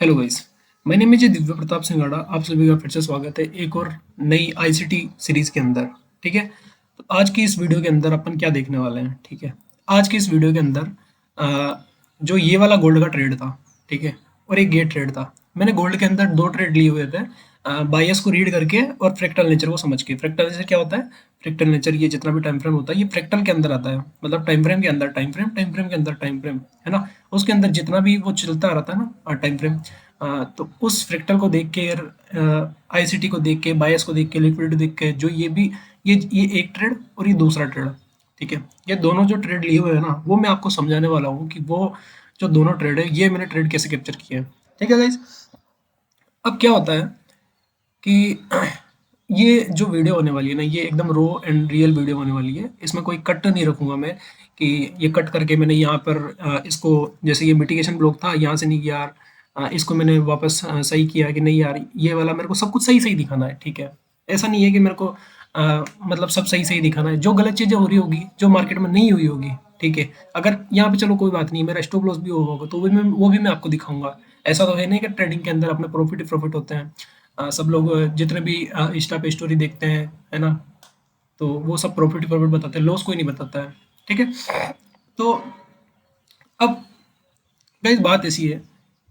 Hello guys. My name is Divya Pratap सिंगाड़ा। आप सभी का फिर से स्वागत है एक और नई आईसीटी सीरीज के अंदर। ठीक है। तो आज की इस वीडियो के अंदर अपन क्या देखने वाले हैं। ठीक है। आज की इस वीडियो के अंदर जो ये वाला गोल्ड का ट्रेड था, ठीक है, और एक ये ट्रेड था। मैंने गोल्ड के अंदर दो ट्रेड लिए हुए थे, बायस को रीड करके और फ्रैक्टल नेचर को समझ के। फ्रैक्टल नेचर क्या होता है? फ्रैक्टल नेचर ये जितना भी टाइम फ्रेम होता है ये फ्रैक्टल के अंदर आता है, मतलब टाइम फ्रेम के अंदर टाइम फ्रेम, टाइम फ्रेम के अंदर टाइम फ्रेम, है ना। उसके अंदर जितना भी वो चलता रहता है ना टाइम फ्रेम, तो उस फ्रैक्टल को देख के, आईसीटी को देख के, बायस को देख के, लिक्विडिटी देख के, जो ये भी ये एक ट्रेड और ये दूसरा ट्रेड, ठीक है, ये दोनों जो ट्रेड लिए हुए हैं ना वो मैं आपको समझाने वाला हूँ कि वो जो दोनों ट्रेड है ये मैंने ट्रेड कैसे कैप्चर किए हैं। ठीक है गाइज। अब क्या होता है कि ये जो वीडियो होने वाली है ना ये एकदम रो एंड रियल वीडियो होने वाली है। इसमें कोई कट नहीं रखूंगा मैं कि ये कट करके मैंने यहाँ पर इसको, जैसे ये मिटिगेशन ब्लॉक था यहाँ से नहीं किया यार, इसको मैंने वापस सही किया कि नहीं यार, ये वाला मेरे को सब कुछ सही सही दिखाना है। ठीक है। ऐसा नहीं है कि मेरे को मतलब सब सही सही दिखाना है। जो गलत चीज़ें हो रही होगी, जो मार्केट में नहीं हुई होगी, ठीक है, अगर यहाँ पे चलो कोई बात नहीं, मेरा स्टॉप लॉस भी होगा तो वो भी मैं आपको दिखाऊंगा। ऐसा तो है नहीं कि ट्रेडिंग के अंदर अपने प्रॉफिट ही प्रॉफिट होते हैं। सब लोग जितने भी इंस्टा पे स्टोरी देखते हैं, है ना, तो वो सब प्रॉफिट ही प्रॉफिट बताते हैं, लॉस कोई नहीं बताता है। ठीक है। तो अब गाइस बात ऐसी है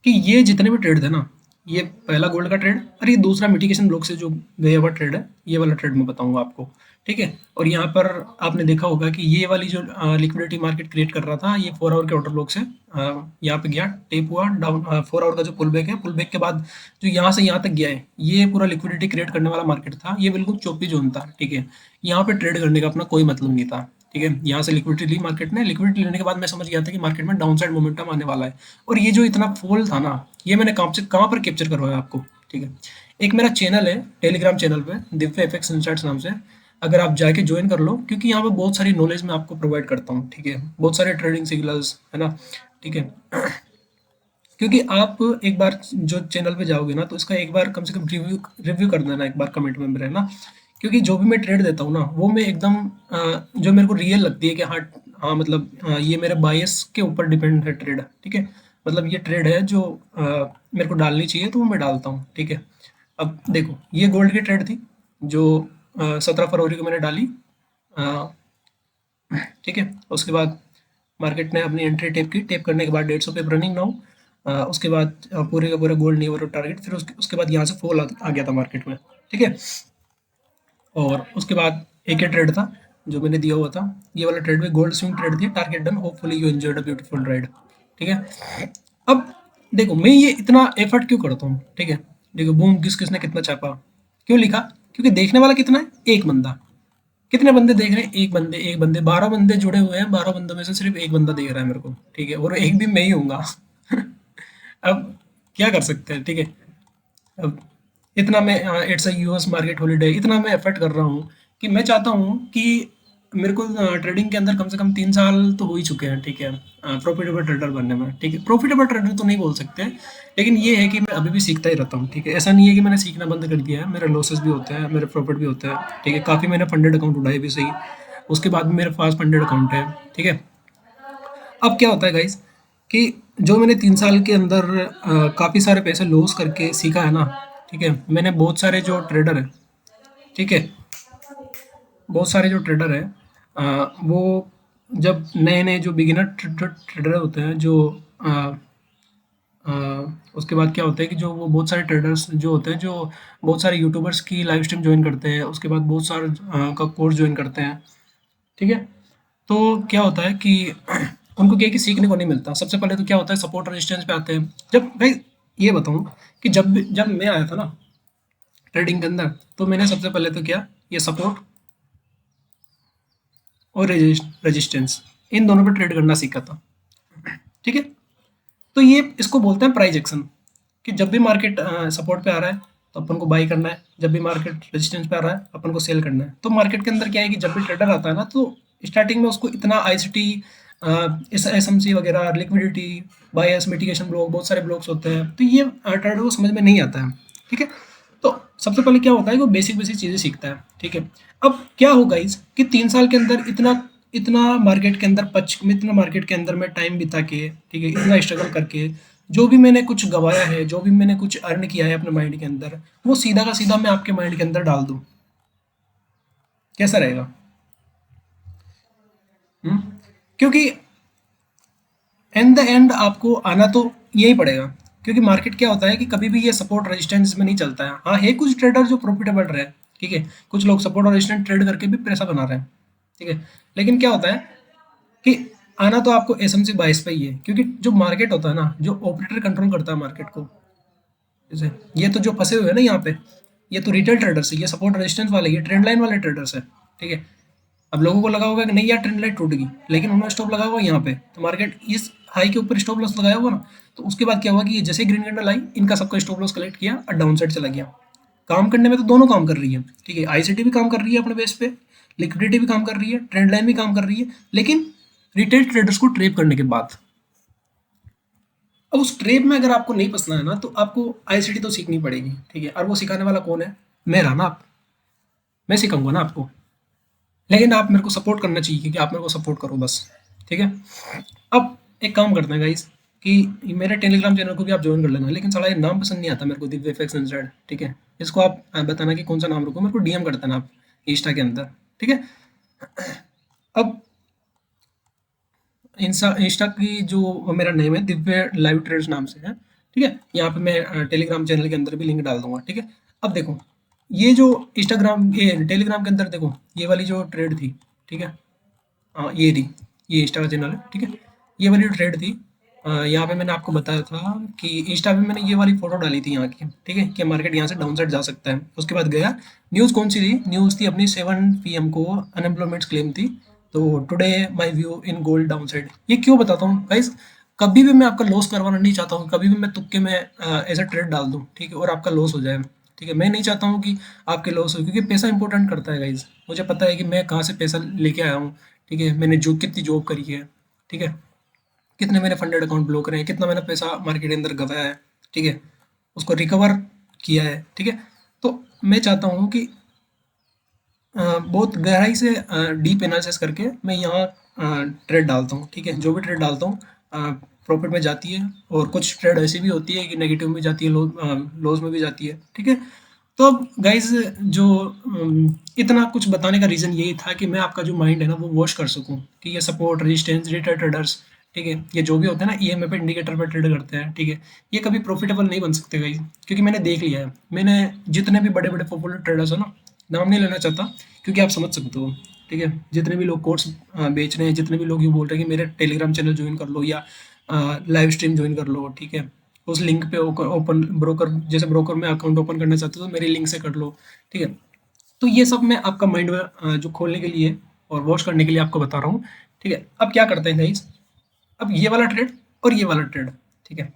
कि ये जितने भी ट्रेड थे ना, ये पहला गोल्ड का ट्रेड और ये दूसरा मिटिगेशन ब्लॉक से जो गया हुआ ट्रेड है, ये वाला ट्रेड मैं बताऊंगा आपको। ठीक है। और यहाँ पर आपने देखा होगा कि ये वाली जो लिक्विडिटी मार्केट क्रिएट कर रहा था ये 4 आवर के ऑर्डर ब्लॉक से यहाँ पे गया, टेप हुआ डाउन। 4 आवर का जो पुल बैक है, पुल बैक के बाद जो यहाँ से यहाँ तक गया है, ये पूरा लिक्विडिटी क्रिएट करने वाला मार्केट था। ये बिल्कुल चौपी जोन था। ठीक है। यहाँ पे ट्रेड करने का अपना कोई मतलब नहीं था। ठीक है। यहाँ से लिक्विडिटी ली मार्केट ने, लिक्विडिटी लेने के बाद मैं समझ गया था कि मार्केट में डाउन साइड मोमेंटम आने वाला है। और ये जो इतना फॉल था ना, ये मैंने कहाँ पर कैप्चर करवाया आपको। ठीक है। एक मेरा चैनल है टेलीग्राम चैनल पे, दिव्य एफएक्स इंसाइट्स नाम से। अगर आप जाके ज्वाइन कर लो, क्योंकि यहाँ पे बहुत सारी नॉलेज मैं आपको प्रोवाइड करता हूँ। ठीक है। बहुत सारे ट्रेडिंग सिग्नल्स, है ना। ठीक है। क्योंकि आप एक बार जो चैनल पे जाओगे ना तो इसका एक बार कम से कम रिव्यू रिव्यू कर देना एक बार कमेंट में मेरे, ना। क्योंकि जो भी मैं ट्रेड देता हूँ ना वो मैं एकदम जो मेरे को रियल लगती है कि हाँ, हाँ मतलब ये मेरे बायस के ऊपर डिपेंड है ट्रेड। ठीक है। मतलब ये ट्रेड है जो मेरे को डालनी चाहिए तो वो मैं डालता हूँ। ठीक है। अब देखो ये गोल्ड की ट्रेड थी जो 17 फरवरी को मैंने डाली। अ, ठीक है। उसके बाद मार्केट ने अपनी एंट्री टेप की, टेप करने के बाद 150 पे रनिंग नाउ। उसके बाद पूरे का पूरा गोल्ड नहीं हो टारगेट, फिर उसके बाद यहाँ से फॉल आ गया था मार्केट में। ठीक है। और उसके बाद एक ही ट्रेड था जो मैंने दिया हुआ था, ये वाला ट्रेड में गोल्ड स्विंग ट्रेड थी, target done, hopefully you enjoyed a beautiful ride. ठीक है। अब देखो मैं ये इतना एफर्ट क्यों करता हूँ। ठीक है। देखो बूम किसने कितना छापा, क्यों लिखा? क्योंकि देखने वाला कितना है? एक बंदा। कितने बंदे देख रहे हैं? एक बंदे 12 बंदे जुड़े हुए हैं, 12 बंदों में से सिर्फ एक बंदा देख रहा है मेरे को। ठीक है। और एक भी मैं ही हूँगा। अब क्या कर सकते हैं। ठीक है। अब इतना मैं, it's a US market holiday, इतना मैं एफर्ट कर रहा हूँ कि मैं चाहता हूँ कि मेरे को ट्रेडिंग के अंदर कम से कम 3 साल तो हो ही चुके हैं। ठीक है। प्रॉफिटेबल ट्रेडर बनने में। ठीक है। प्रॉफिटेबल ट्रेडर तो नहीं बोल सकते, लेकिन ये है कि मैं अभी भी सीखता ही रहता हूँ। ठीक है। ऐसा नहीं है कि मैंने सीखना बंद कर दिया है, मेरे लॉसेस भी होते हैं, मेरे प्रॉफिट भी होते हैं। ठीक है। काफ़ी मैंने फंडेड अकाउंट उठाए भी सही, उसके बाद भी मेरे पास फंडेड अकाउंट है। ठीक है। अब क्या होता है गाइस कि जो मैंने 3 साल के अंदर काफ़ी सारे पैसे लॉस करके सीखा है ना, ठीक है, मैंने बहुत सारे जो ट्रेडर है, ठीक है, बहुत सारे जो ट्रेडर है, वो जब नए नए जो बिगिनर ट्रेडर होते हैं जो अ, अ, उसके बाद क्या होता है कि जो वो बहुत सारे ट्रेडर्स जो होते हैं, जो बहुत सारे यूट्यूबर्स की लाइव स्ट्रीम ज्वाइन करते हैं, उसके बाद बहुत सारे का कोर्स ज्वाइन करते हैं। ठीक है। तो क्या होता है कि उनको क्या है कि सीखने को नहीं मिलता। सबसे पहले तो क्या होता है, सपोर्ट रेजिस्टेंस पे आते हैं। जब भाई ये बताऊं कि जब मैं आया था ना ट्रेडिंग के अंदर, तो मैंने सबसे पहले तो क्या, ये सपोर्ट और रेजिस्टेंस, इन दोनों पे ट्रेड करना सीखा था। ठीक है। तो ये इसको बोलते हैं प्राइस एक्शन, कि जब भी मार्केट सपोर्ट पे आ रहा है तो अपन को बाई करना है, जब भी मार्केट रेजिस्टेंस पे आ रहा है अपन को सेल करना है। तो मार्केट के अंदर क्या है कि जब भी ट्रेडर आता है ना तो स्टार्टिंग में उसको इतना आईसीटी, एसएमसी वगैरह, लिक्विडिटी, बायस, मिटिगेशन ब्लॉक, बहुत सारे ब्लॉक्स होते हैं, तो ये ट्रेडर को समझ में नहीं आता है। ठीक है। तो सबसे पहले क्या होता है कि वो बेसिक बेसिक चीज़ें सीखता है। ठीक है। अब क्या होगा इस कि 3 साल के अंदर इतना इतना मार्केट के अंदर इतना मार्केट के अंदर में टाइम बिता के, ठीक है, इतना स्ट्रगल करके जो भी मैंने कुछ गवाया है, जो भी मैंने कुछ अर्न किया है अपने माइंड के अंदर, वो सीधा का सीधा मैं आपके माइंड के अंदर डाल दूं, कैसा रहेगा? हम्म? क्योंकि एंड द एंड आपको आना तो यही पड़ेगा, क्योंकि मार्केट क्या होता है कि कभी भी ये सपोर्ट रेजिस्टेंस में नहीं चलता है। हाँ, है कुछ ट्रेडर जो प्रॉफिटेबल रहे, ठीक है, कुछ लोग सपोर्ट और रेजिस्टेंस ट्रेड करके भी पैसा बना रहे हैं, ठीक है, लेकिन क्या होता है कि आना तो आपको एसएमसी 22 पे ही है, क्योंकि जो मार्केट होता है ना, जो ऑपरेटर कंट्रोल करता है मार्केट को, जैसे ये तो जो फंसे हुए हैं ना यहाँ पे, ये तो रिटेल ट्रेडर्स है, ये सपोर्ट रेजिस्टेंस वाले, ये ट्रेंड लाइन वाले ट्रेडर्स है, ठीक है। अब लोगों को लगा होगा कि नहीं यार ट्रेंड लाइन टूट गई, लेकिन उन्होंने स्टॉप लगा हुआ यहाँ पे, तो मार्केट इस हाई के ऊपर स्टॉप लॉस लगाया होगा ना, तो उसके बाद क्या हुआ कि ये जैसे ग्रीन कैंडल आई, इनका सबका स्टॉप लॉस कलेक्ट किया और डाउन साइड चला गया। काम करने में तो दोनों काम कर रही है, ठीक है, आईसीटी भी काम कर रही है अपने बेस पे, लिक्विडिटी भी काम कर रही है, ट्रेंड लाइन भी काम कर रही है, लेकिन रिटेल ट्रेडर्स को ट्रेप करने के बाद। अब उस ट्रेप में अगर आपको नहीं फंसना है ना, तो आपको आईसीटी तो सीखनी पड़ेगी, ठीक है, और वो सिखाने वाला कौन है? मैं रहा ना आप, मैं सिखाऊंगा ना आपको, लेकिन आप मेरे को सपोर्ट करना चाहिए कि आप मेरे को सपोर्ट करो बस, ठीक है। अब एक काम करते हैं गाइस, कि मेरे टेलीग्राम चैनल को भी आप ज्वाइन कर लेना, लेकिन साला ये नाम पसंद नहीं आता मेरे को, दिव्य एफएक्स इंस्टेड, ठीक है। इसको आप बताना कि कौन सा नाम रखो, मेरे को डीएम कर देना आप इंस्टा के अंदर, ठीक है। अब इंस्टा की जो मेरा नेम है दिव्य लाइव ट्रेड्स नाम से है, ठीक है। यहाँ पे मैं टेलीग्राम चैनल के अंदर भी लिंक डाल दूंगा, ठीक है। अब देखो, ये जो इंस्टाग्राम ये टेलीग्राम के अंदर देखो, ये वाली जो ट्रेड थी, ठीक है, हाँ ये रही, ये इंस्टा का चैनल है, ठीक है। ये वाली ट्रेड थी, यहाँ पे मैंने आपको बताया था कि इंस्टा पे मैंने ये वाली फोटो डाली थी यहाँ की, ठीक है, कि मार्केट यहाँ से डाउन साइड जा सकता है। उसके बाद गया, न्यूज़ कौन सी थी? न्यूज़ थी अपनी 7 PM को अनएम्प्लॉयमेंट क्लेम थी, तो today my view in gold down side. ये क्यों बताता हूँ गाइस, कभी भी मैं आपका लॉस करवाना नहीं चाहता हूँ, कभी भी मैं तुक्के में ऐसा ट्रेड डाल दूँ, ठीक है, और आपका लॉस हो जाए, ठीक है। मैं नहीं चाहता हूँ कि आपके लॉस हो, क्योंकि पैसा इंपॉर्टेंट करता है गाइस। मुझे पता है कि मैं कहाँ से पैसा लेके आया हूँ, ठीक है, मैंने जो कितनी जॉब करी है, ठीक है, कितने मेरे फंडेड अकाउंट ब्लॉक रहे हैं, कितना मैंने पैसा मार्केट के अंदर गवाया है, ठीक है, उसको रिकवर किया है, ठीक है। तो मैं चाहता हूँ कि बहुत गहराई से डीप एनालिसिस करके मैं यहाँ ट्रेड डालता हूँ, ठीक है, जो भी ट्रेड डालता हूँ प्रॉफिट में जाती है, और कुछ ट्रेड ऐसी भी होती है कि नेगेटिव में जाती है, लॉस में भी जाती है, ठीक है। तो अब गाइज जो इतना कुछ बताने का रीज़न यही था कि मैं आपका जो माइंड है ना वो वॉश कर सकूं, कि ये सपोर्ट रेजिस्टेंस रिटेल ट्रेडर्स, ठीक है, ये जो भी होते हैं ना ईएमए पे इंडिकेटर पे ट्रेड करते हैं, ठीक है, ये कभी प्रॉफिटेबल नहीं बन सकते गाइज, क्योंकि मैंने देख लिया है। मैंने जितने भी बड़े बड़े पॉपुलर ट्रेडर्स हो ना, नाम नहीं लेना चाहता क्योंकि आप समझ सकते हो, ठीक है, जितने भी लोग कोर्स बेच रहे हैं, जितने भी लोग ये बोल रहे हैं कि मेरे टेलीग्राम चैनल ज्वाइन कर लो या लाइव स्ट्रीम ज्वाइन कर लो, ठीक है, उस लिंक पे ओपन ब्रोकर, जैसे ब्रोकर में अकाउंट ओपन करना चाहते हो तो मेरी लिंक से कर लो, ठीक है। तो ये सब मैं आपका माइंड जो खोलने के लिए और वॉश करने के लिए आपको बता रहा हूँ, ठीक है। अब क्या करते हैं गाइस, अब ये वाला ट्रेड और ये वाला ट्रेड, ठीक है,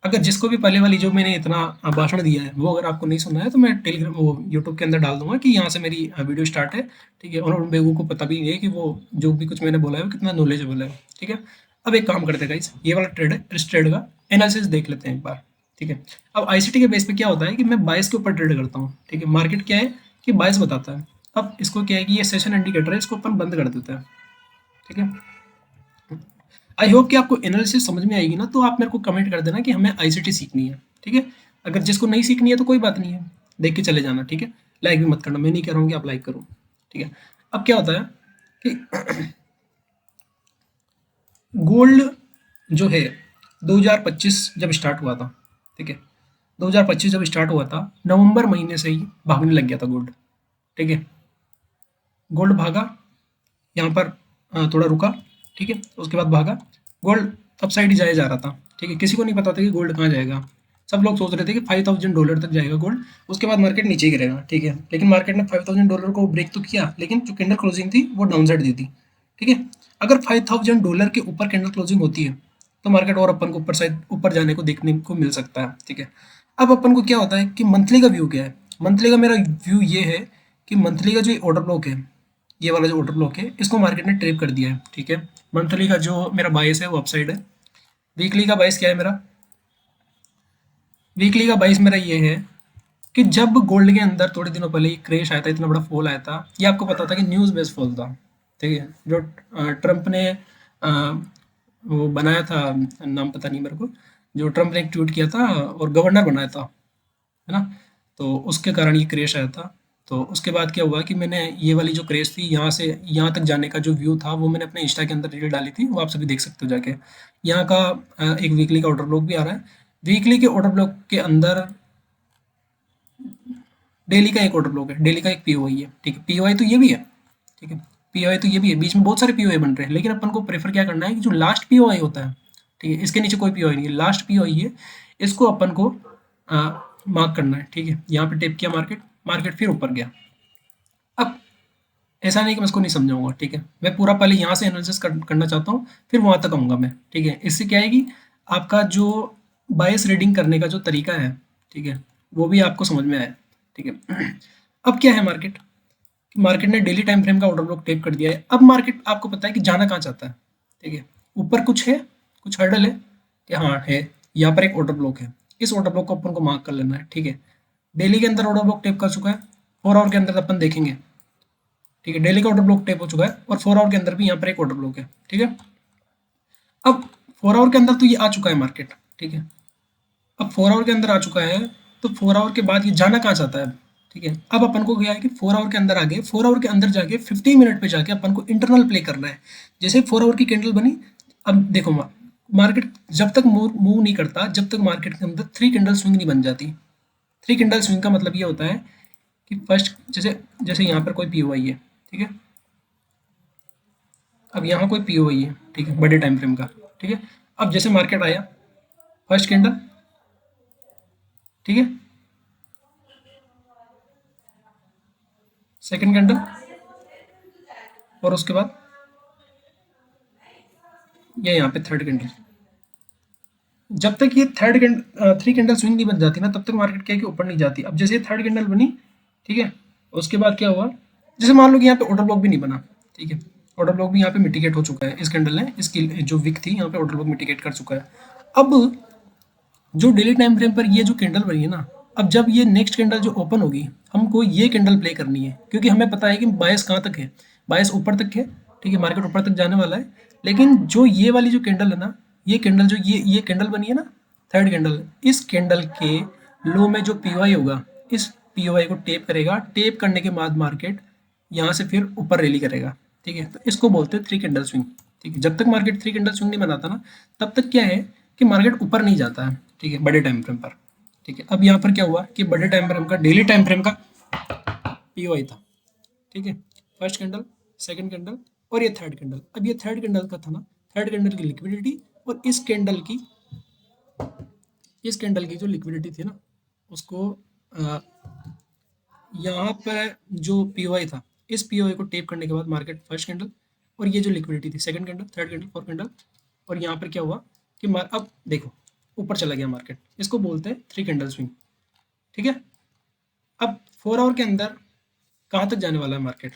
अगर जिसको भी पहले वाली जो मैंने इतना भाषण दिया है वो अगर आपको नहीं सुनना है, तो मैं टेलीग्राम वो यूट्यूब के अंदर डाल दूंगा कि यहाँ से मेरी वीडियो स्टार्ट है, ठीक है, और उन बेगों को पता भी नहीं है कि वो जो भी कुछ मैंने बोला है वो कितना नॉलेजेबल है, ठीक है। अब एक काम करते हैं गाइस, ये वाला ट्रेड है, इस ट्रेड का एनालिसिस देख लेते हैं एक बार, ठीक है। अब आईसीटी के बेस पे क्या होता है कि मैं बायस के ऊपर ट्रेड करता हूँ, ठीक है, मार्केट क्या है कि बायस बताता है। अब इसको क्या है कि ये सेशन इंडिकेटर है, इसको अपन बंद कर देते हैं, ठीक है। आई होप कि आपको एनालिसिस समझ में आएगी ना, तो आप मेरे को कमेंट कर देना कि हमें आईसीटी सीखनी है, ठीक है। अगर जिसको नहीं सीखनी है तो कोई बात नहीं है, देख के चले जाना, ठीक है। लाइक भी मत करना, मैं नहीं कह रहा हूँ कि आप लाइक करो, ठीक है। अब क्या होता है कि गोल्ड जो है 2025 जब स्टार्ट हुआ था, ठीक है, 2025 जब स्टार्ट हुआ था नवंबर महीने से ही भागने लग गया था गोल्ड, ठीक है। गोल्ड भागा, यहाँ पर थोड़ा रुका, ठीक है, उसके बाद भागा, गोल्ड अप साइड ही जाया जा रहा था, ठीक है, किसी को नहीं पता था कि गोल्ड कहाँ जाएगा। सब लोग सोच रहे थे कि $5,000 तक जाएगा गोल्ड, उसके बाद मार्केट नीचे गिरेगा, ठीक है, लेकिन मार्केट ने $5,000 को ब्रेक तो किया, लेकिन जो कैंडल क्लोजिंग थी वो डाउन साइड दी थी, ठीक है। अगर $5,000 के ऊपर कैंडल क्लोजिंग होती है तो मार्केट और अपन को ऊपर साइड ऊपर जाने को देखने को मिल सकता है, ठीक है। अब अपन को क्या होता है कि मंथली का व्यू क्या है, मंथली का मेरा व्यू ये है कि मंथली का जो ऑर्डर ब्लॉक है, ये वाला जो ऑर्डर ब्लॉक है, इसको मार्केट ने ट्रेप कर दिया है, ठीक है। मंथली का जो मेरा बायस है वो अपसाइड है। वीकली का बायस क्या है मेरा? वीकली का बायस मेरा ये है कि जब गोल्ड के अंदर थोड़े दिनों पहले क्रैश आया था, इतना बड़ा फॉल आया था, ये आपको पता था कि न्यूज़ बेस्ड फॉल था, ठीक है, जो ट्रंप ने वो बनाया था, नाम पता नहीं मेरे को, जो ट्रम्प ने एक ट्वीट किया था और गवर्नर बनाया था, है ना? तो उसके कारण ये क्रैश आया था। तो उसके बाद क्या हुआ कि मैंने ये वाली जो क्रैश थी यहाँ से यहाँ तक जाने का जो व्यू था वो मैंने अपने इंस्टा के अंदर रील डाली थी, वो आप सभी देख सकते हो जाके। यहाँ का एक वीकली का ऑर्डर ब्लॉक भी आ रहा है। वीकली के ऑर्डर ब्लॉक के अंदर डेली का एक ऑर्डर ब्लॉक है, डेली का एक पीओआई है, ठीक है। पीओआई तो ये भी है, ठीक है। पीओआई तो ये भी है, बीच में बहुत सारे पीओआई बन रहे हैं, लेकिन अपन को प्रेफर क्या करना है कि जो लास्ट पीओआई होता है, ठीक है, इसके नीचे कोई पीओआई नहीं है, लास्ट पीओआई है, इसको अपन को मार्क करना है, ठीक है। यहाँ पे टेप किया मार्केट, मार्केट फिर ऊपर गया। अब ऐसा नहीं कि मैं इसको नहीं समझाऊंगा, ठीक है, मैं पूरा पहले यहाँ से एनालिसिस करना चाहता हूँ, फिर वहां तक आऊंगा मैं, ठीक है। इससे क्या है कि आपका जो बायस रीडिंग करने का जो तरीका है, ठीक है, वो भी आपको समझ में आया, ठीक है। अब क्या है, मार्केट मार्केट ने डेली टाइम फ्रेम का ऑर्डर ब्लॉक टेप कर दिया है। अब मार्केट आपको पता है कि जाना कहाँ चाहता है, ठीक है। ऊपर कुछ है, कुछ हर्डल है कि हाँ है, यहाँ पर एक ऑर्डर ब्लॉक है, इस ऑर्डर ब्लॉक को अपन को मार्क कर लेना है, ठीक है। डेली के अंदर ऑर्डर ब्लॉक टेप कर चुका है, 4 आवर के अंदर अपन देखेंगे, ठीक है। डेली का ऑर्डर ब्लॉक टेप हो चुका है और 4 आवर के अंदर भी यहाँ पर एक ऑर्डर ब्लॉक है, ठीक है। अब 4 आवर के अंदर तो ये आ चुका है मार्केट, ठीक है। अब 4 आवर के अंदर आ चुका है, तो 4 आवर के बाद ये जाना कहाँ चाहता है, ठीक है। अब अपन को क्या है कि 4 आवर के अंदर आगे, 4 आवर के अंदर जाके 15 मिनट पे जाके अपन को इंटरनल प्ले करना है। जैसे 4 आवर की कैंडल बनी, अब देखो मार्केट जब तक मूव नहीं करता, जब तक मार्केट के अंदर 3 कैंडल स्विंग नहीं बन जाती। 3 कैंडल स्विंग का मतलब ये होता है कि फर्स्ट, जैसे जैसे यहाँ पर कोई पीओआई है, ठीक है। अब यहाँ कोई पीओआई है, ठीक है, बड़े टाइम फ्रेम का, ठीक है। अब जैसे मार्केट आया, फर्स्ट कैंडल, ठीक है, सेकंड कैंडल, और उसके बाद ये यहाँ पे थर्ड कैंडल। जब तक ये 3 कैंडल स्विंग नहीं बन जाती ना, तब तक मार्केट क्या है कि ऊपर नहीं जाती। अब जैसे ये थर्ड कैंडल बनी, ठीक है, उसके बाद क्या हुआ, जैसे मान लो कि यहाँ पे ऑर्डर ब्लॉक भी नहीं बना, ठीक है, ऑर्डर ब्लॉक भी यहाँ पे मिटिगेट हो चुका है, इस कैंडल ने इसकी जो विक थी यहाँ पे ऑर्डर ब्लॉक मिटिगेट कर चुका है। अब जो डेली टाइम फ्रेम पर ये जो कैंडल बनी है ना, अब जब ये नेक्स्ट कैंडल जो ओपन होगी, हमको ये कैंडल प्ले करनी है, क्योंकि हमें पता है कि बायस कहाँ तक है, बायस ऊपर तक है, ठीक है, मार्केट ऊपर तक जाने वाला है। लेकिन जो ये वाली जो कैंडल है ना, ये कैंडल जो ये कैंडल बनी है ना, थर्ड कैंडल, इस कैंडल के लो में जो पीओआई होगा, इस पीओआई को टेप करेगा, टेप करने के बाद मार्केट यहाँ से फिर ऊपर रैली करेगा, ठीक है। तो इसको बोलते हैं 3 कैंडल स्विंग, ठीक है। जब तक मार्केट 3 कैंडल स्विंग नहीं बनाता ना, तब तक क्या है कि मार्केट ऊपर नहीं जाता है, ठीक है, बड़े टाइम फ्रेम पर, ठीक है। अब यहाँ पर क्या हुआ कि बड़े टाइम फ्रेम का, डेली टाइम फ्रेम का पीओआई था, ठीक है, फर्स्ट कैंडल, सेकंड कैंडल और ये थर्ड कैंडल। अब ये थर्ड कैंडल का था ना, थर्ड कैंडल की लिक्विडिटी और इस कैंडल की जो लिक्विडिटी थी ना, उसको यहाँ पर जो पीओआई था, इस पीओआई को टेप करने के बाद मार्केट फर्स्ट कैंडल, और ये जो लिक्विडिटी थी second candle, third candle, fourth candle, और यहाँ पर क्या हुआ कि अब देखो ऊपर चला गया मार्केट, इसको बोलते हैं 3 कैंडल स्विंग, ठीक है। अब 4 आवर के अंदर कहाँ तक जाने वाला है मार्केट,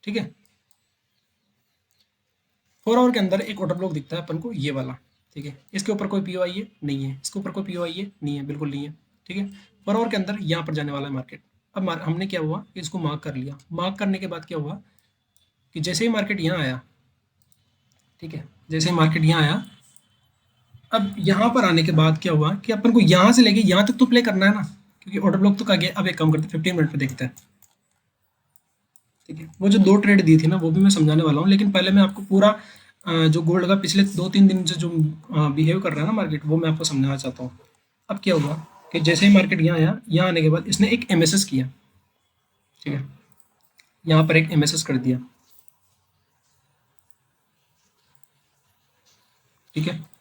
ठीक है। 4 आवर के अंदर एक ऑर्डर ब्लॉक दिखता है अपन को, ये वाला, ठीक है। इसके ऊपर कोई पीओआई है नहीं है, इसके ऊपर कोई पीओआई है नहीं है, बिल्कुल नहीं है, ठीक है। 4 आवर के अंदर यहाँ पर जाने वाला है मार्केट। अब हमने क्या हुआ कि इसको मार्क कर लिया, मार्क करने के बाद क्या हुआ कि जैसे ही मार्केट यहाँ आया, ठीक है, जैसे ही मार्केट यहाँ आया, अब यहाँ पर आने के बाद क्या हुआ कि अपन को यहाँ से लेके यहाँ तक तो प्ले करना है ना, क्योंकि ऑर्डर ब्लॉक तो आ गया। अब एक काम करते हैं, 15 मिनट पे देखते हैं, ठीक है। वो जो 2 ट्रेड दी थी ना, वो भी मैं समझाने वाला हूँ, लेकिन पहले मैं आपको पूरा जो गोल्ड का पिछले 2-3 दिन से जो बिहेव कर रहा है ना मार्केट, वो मैं आपको समझाना चाहता हूँ। अब क्या हुआ कि जैसे ही मार्केट यहाँ आया, यहाँ आने के बाद इसने एक एमएसएस किया, ठीक है, यहाँ पर एक एमएसएस कर दिया, ठीक है।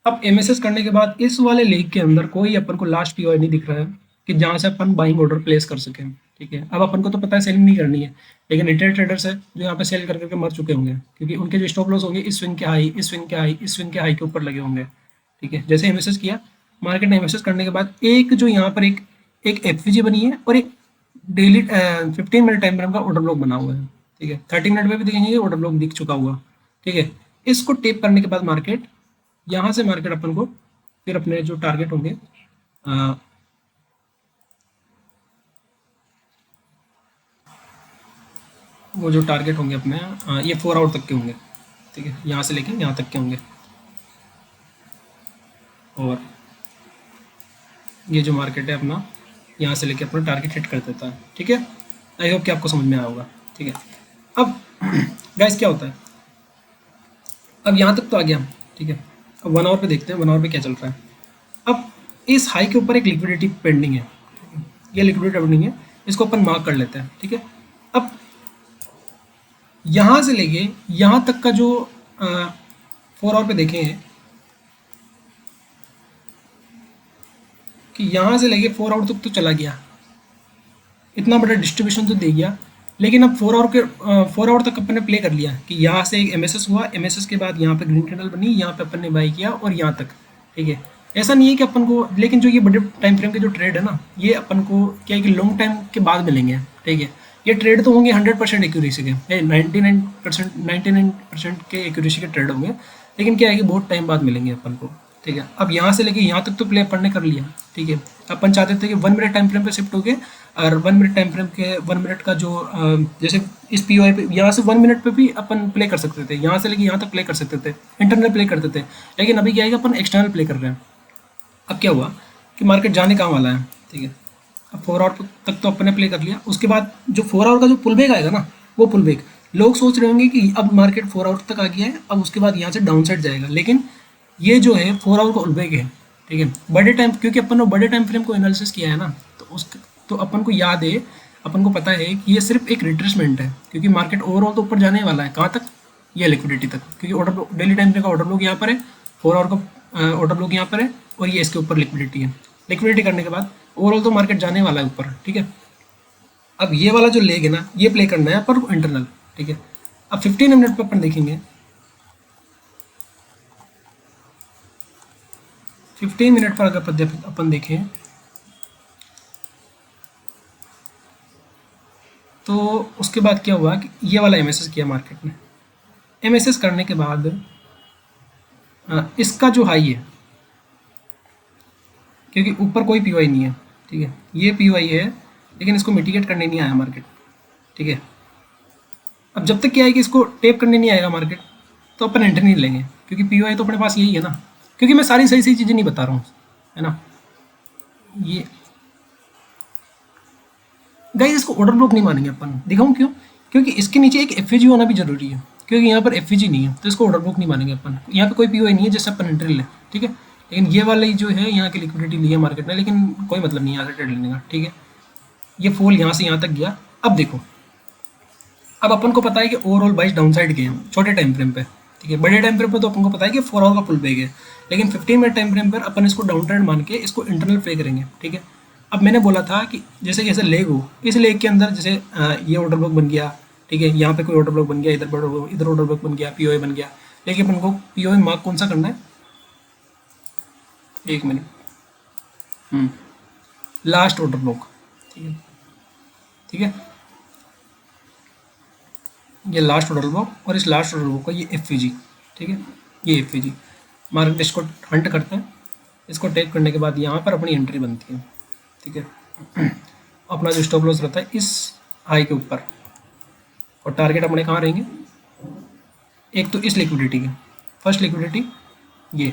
अब एमएसएस करने के बाद इस वाले लीग के अंदर कोई अपन को लास्ट पीओआई नहीं दिख रहा है कि जहां से अपन बाइंग ऑर्डर प्लेस कर सकें, ठीक है। अब अपन को तो पता है सेलिंग नहीं करनी है, लेकिन रिटेल ट्रेडर्स है जो यहाँ पे सेल कर करके मर चुके होंगे, क्योंकि उनके जो स्टॉप लॉस होंगे इस स्विंग के हाई, इस स्विंग के हाई, इस स्विंग के हाई के ऊपर लगे होंगे, ठीक है। जैसे एमएसएस किया, मार्केट ने एमएसएस करने के बाद एक जो यहाँ पर एक एफवीजी बनी है और एक डेली 15 मिनट टाइम फ्रेम का ऑर्डर ब्लॉक बना हुआ है, ठीक है। 30 मिनट में भी देखेंगे ऑर्डर ब्लॉक दिख चुका हुआ, ठीक है। इसको टेप करने के बाद मार्केट, यहाँ से मार्केट अपन को फिर अपने जो टारगेट होंगे, अ, वो जो टारगेट होंगे अपने, ये 4 आवर तक के होंगे, ठीक है, यहाँ से लेके यहाँ तक के होंगे। और ये जो मार्केट है अपना यहाँ से लेके अपना टारगेट हिट कर देता है। ठीक है, आई होप कि आपको समझ में आया होगा। ठीक है, अब गाइस क्या होता है, अब यहाँ तक तो आ गया। ठीक है, अब 1 आवर पे देखते हैं 1 आवर पे क्या चल रहा है। अब इस हाई के ऊपर एक लिक्विडिटी पेंडिंग है। ठीक है? ये लिक्विडिटी पेंडिंग है, इसको अपन मार्क कर लेते हैं। ठीक है, अब यहाँ से लेके यहाँ तक का जो 4 आवर पे देखें कि यहाँ से लेके 4 आवर तक तो चला गया, इतना बड़ा डिस्ट्रीब्यूशन तो दे गया, लेकिन अब 4 आवर तक अपन ने प्ले कर लिया कि यहाँ से एक एमएसएस हुआ, एमएसएस के बाद यहाँ पे ग्रीन कैंडल बनी, यहाँ पे अपन ने बाई किया और यहाँ तक। ठीक है, ऐसा नहीं है कि अपन को, लेकिन जो ये बड़े टाइम फ्रेम के जो ट्रेड है ना, ये अपन को क्या है कि लॉन्ग टाइम के बाद मिलेंगे। ठीक है, ये ट्रेड तो होंगे 100% एक्यूरेसी के, 99% के एक्यूरेसी के ट्रेड होंगे, लेकिन क्या है कि बहुत टाइम बाद मिलेंगे अपन को। ठीक है, अब यहाँ से लेके यहाँ तक तो प्ले अपन ने कर लिया। ठीक है, अपन चाहते थे कि 1 मिनट टाइम फ्रेम पे शिफ्ट हो गए, और 1 मिनट टाइम फ्रेम के 1 मिनट का जो जैसे इस पीओआई पे यहाँ से 1 मिनट पे भी अपन प्ले कर सकते थे, यहाँ से लेके यहाँ तक प्ले कर सकते थे, इंटरनल प्ले करते थे। लेकिन अभी क्या है कि अपन एक्सटर्नल प्ले कर रहे हैं। अब क्या हुआ कि मार्केट जाने कहाँ वाला है। ठीक है, अब 4 आवर तक तो अपन ने प्ले कर लिया, उसके बाद जो 4 आवर का जो पुल बैक आएगा ना, वो पुल बैक लोग सोच रहे होंगे कि अब मार्केट 4 आवर तक आ गया है, अब उसके बाद यहाँ से डाउन साइड जाएगा, लेकिन ये जो है 4 आवर का पुल बैक है। ठीक है, बड़े टाइम, क्योंकि अपन ने बड़े टाइम फ्रेम को एनालिसिस किया है ना, तो उस तो अपन को याद है, अपन को पता है कि ये सिर्फ एक रिट्रेसमेंट है, क्योंकि मार्केट ओवरऑल तो ऊपर जाने वाला है। कहाँ तक? ये लिक्विडिटी तक, क्योंकि ऑर्डर डेली टाइम फ्रेम का ऑर्डर ब्लॉक यहाँ पर है, 4 आवर का ऑर्डर ब्लॉक यहाँ पर है, और ये इसके ऊपर लिक्विडिटी है। लिक्विडिटी करने के बाद ओवरऑल तो मार्केट जाने वाला है ऊपर। ठीक है, अब ये वाला जो लेग है ना, ये प्ले करना है पर इंटरनल। ठीक है, अब 15 मिनट पर अपन देखेंगे, 15 मिनट पर अगर अपन देखें तो उसके बाद क्या हुआ कि ये वाला एमएसएस किया मार्केट ने। एमएसएस करने के बाद इसका जो हाई है, क्योंकि ऊपर कोई पीओआई नहीं है। ठीक है, ये पीओआई है, लेकिन इसको मिटिगेट करने नहीं आया मार्केट। ठीक है, अब जब तक क्या है कि इसको टेप करने नहीं आएगा मार्केट, तो अपन एंट्री नहीं लेंगे, क्योंकि पीओआई तो अपने पास यही है ना। क्योंकि मैं सारी सही सही चीज़ें नहीं बता रहा हूँ, है ना। ये गाइस, इसको ऑर्डर ब्लॉक नहीं मानेंगे अपन, दिखाऊं क्यों? क्योंकि इसके नीचे एक एफएजी होना भी जरूरी है, क्योंकि यहाँ पर एफएजी नहीं है, तो इसको ऑर्डर ब्लॉक नहीं मानेंगे अपन। यहाँ पे कोई पीओआई नहीं है जिससे अपन एंट्री लें। ठीक है, लेकिन ये वाला जो है, यहाँ की लिक्विडिटी ली है मार्केट ने, लेकिन कोई मतलब नहीं है यहाँ से ट्रेड लेने का। ठीक है, ये फॉल यहाँ से यहाँ तक गया। अब देखो, अब अपन को पता है कि ओवरऑल 22 डाउन साइड के हैं छोटे टाइम फ्रेम पे। ठीक है, बड़े टाइम फ्रेम पे तो अपन को पता है कि 4 आवर का पुल बैक है, लेकिन 15 मिनट टाइम फ्रेम पर अपन इसको डाउन ट्रेंड मान के इसको इंटरनल प्ले करेंगे। ठीक है, अब मैंने बोला था कि जैसे जैसे लेग हो, इस लेग के अंदर जैसे ये ऑर्डर ब्लॉक बन गया। ठीक है, यहाँ पे कोई ऑर्डर ब्लॉक बन गया, इधर ऑर्डर ब्लॉक बन गया, पीओआई बन गया, लेकिन अपन को पीओआई मार्क कौन सा करना है? 1 मिनट। Last order block. ठीक है, ठीक है, ये लास्ट ऑर्डर ब्लॉक, और इस लास्ट ऑर्डर ब्लॉक का ये एफईजी। ठीक है, ये एफईजी मार्केट इसको हंट करते हैं। इसको टेक करने के बाद यहाँ पर अपनी एंट्री बनती है। ठीक है, अपना जो स्टॉप लॉस रहता है इस हाई के ऊपर, और टारगेट अपने कहाँ रहेंगे? एक तो इस लिक्विडिटी की, फर्स्ट लिक्विडिटी ये,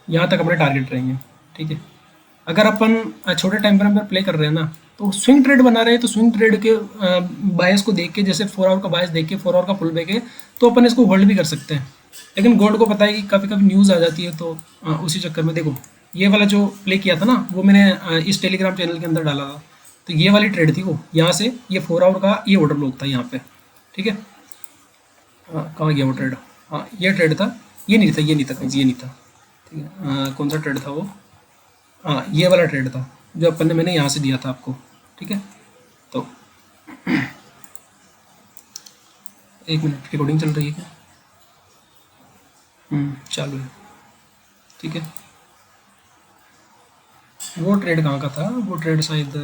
यहाँ तक अपने टारगेट रहेंगे। ठीक है, अगर अपन छोटे टाइम फ्रेम पर प्ले कर रहे हैं ना, तो स्विंग ट्रेड बना रहे हैं, तो स्विंग ट्रेड के बायस को देख के, जैसे 4 आवर का बायस देख के 4 आवर का पुल बैक है, तो अपन इसको होल्ड भी कर सकते हैं। लेकिन गोल्ड को पता है कि कभी कभी न्यूज़ आ जाती है, तो उसी चक्कर में देखो, ये वाला जो प्ले किया था ना, वो मैंने इस टेलीग्राम चैनल के अंदर डाला था। तो ये वाली ट्रेड थी वो, यहाँ से ये 4 आवर का ये ऑर्डर ब्लॉक था यहाँ पे। ठीक है, कहाँ गया वो ट्रेड? हाँ, ये ट्रेड था, ये नहीं था, ये नहीं था, ये नहीं था। ठीक है, कौन सा ट्रेड था वो? हाँ, ये वाला ट्रेड था जो अपन ने, मैंने यहाँ से दिया था आपको। ठीक है, तो 1 मिनट, रिकॉर्डिंग चल रही है क्या? चालू है। ठीक है, वो ट्रेड कहाँ का था? वो ट्रेड शायद,